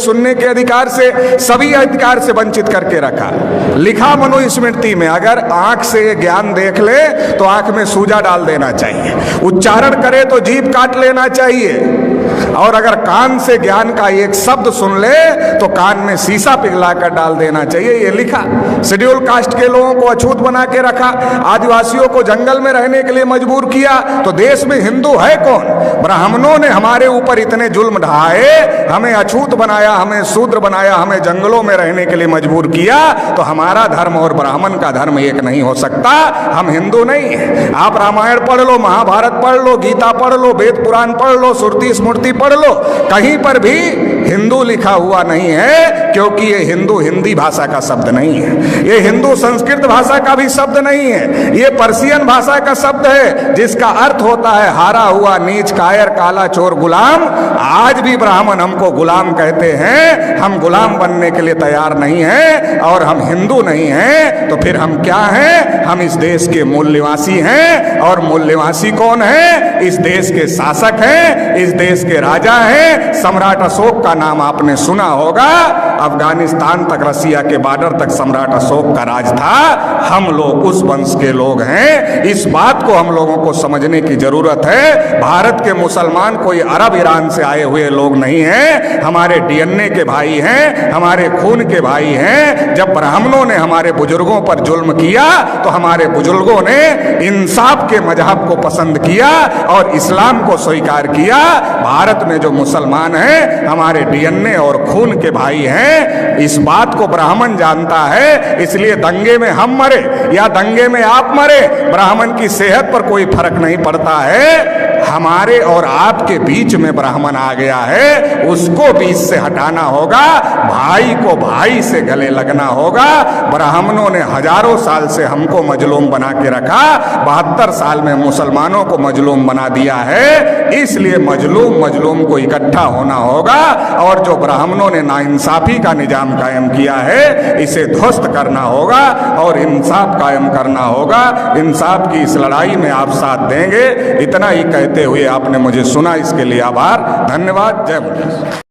सुनने के अधिकार से, सभी अधिकार से वंचित करके रखा। लिखा मनुस्मृति में, अगर आंख से ज्ञान देख ले तो आंख में सूजा डाल देना चाहिए, उच्चारण करे तो जीभ काट लेना चाहिए, और अगर कान से ज्ञान का एक शब्द सुन ले तो कान में शीशा पिघलाकर डाल देना चाहिए, ये लिखा। शेड्यूल कास्ट के लोगों को अछूत बना के रखा, आदिवासियों को जंगल में रहने के लिए मजबूर किया, तो देश में हिंदू है कौन? ब्राह्मणों ने हमारे ऊपर इतने जुल्म ढाए, हमें अछूत बनाया, हमें शूद्र बनाया, हमें जंगलों में रहने के लिए मजबूर किया, तो हमारा धर्म और ब्राह्मण का धर्म एक नहीं हो सकता। हम हिंदू नहीं। आप रामायण पढ़ लो, महाभारत पढ़ लो, गीता पढ़ लो, वेद पुराण पढ़ लो, श्रुति स्मृति पढ़ लो, कहीं पर भी हिंदू लिखा हुआ नहीं है, क्योंकि ये हिंदू हिंदी भाषा का शब्द नहीं है, ये हिंदू संस्कृत भाषा का भी शब्द नहीं है, ये पर्शियन भाषा का शब्द है, जिसका अर्थ होता है हारा हुआ, नीच, कायर, काला, चोर, गुलाम। आज भी ब्राह्मण हमको गुलाम कहते हैं, हम गुलाम बनने के लिए तैयार नहीं हैं, और हम हिंदू नहीं हैं, तो फिर हम क्या हैं? हम इस देश के मूल निवासी हैं, और मूल निवासी कौन है? इस देश के शासक हैं, इस देश के राजा हैं। सम्राट अशोक का नाम आपने सुना होगा, अफगानिस्तान तक, रसिया के बॉर्डर तक सम्राट अशोक का राज था। हम लोग उस वंश के लोग हैं, इस बात को हम लोगों को समझने की जरूरत है। भारत के मुसलमान कोई अरब ईरान से आए हुए लोग नहीं हैं, हमारे डीएनए के भाई हैं, हमारे खून के भाई हैं। जब ब्राह्मणों ने हमारे बुजुर्गों पर जुल्म किया तो हमारे बुजुर्गों ने इंसाफ के मजहब को पसंद किया और इस्लाम को स्वीकार किया। भारत में जो मुसलमान हैं हमारे डीएनए और खून के भाई हैं, इस बात को ब्राह्मण जानता है। इसलिए दंगे में हम मरे या दंगे में आप मरे, ब्राह्मण की सेहत पर कोई फर्क नहीं पड़ता है। हमारे और आपके बीच में ब्राह्मण आ गया है, उसको बीच से हटाना होगा, भाई को भाई से गले लगना होगा। ब्राह्मणों ने हजारों साल से हमको मजलूम बना के रखा, 72 साल में मुसलमानों को मजलूम बना दिया है। इसलिए मजलूम को इकट्ठा होना होगा, और जो ब्राह्मणों ने नाइंसाफी का निजाम कायम किया है इसे ध्वस्त करना होगा और इंसाफ कायम करना होगा। इंसाफ की इस लड़ाई में आप साथ देंगे, इतना ही कहते हुए आपने मुझे सुना, इसके लिए आभार, धन्यवाद। जय मुगल।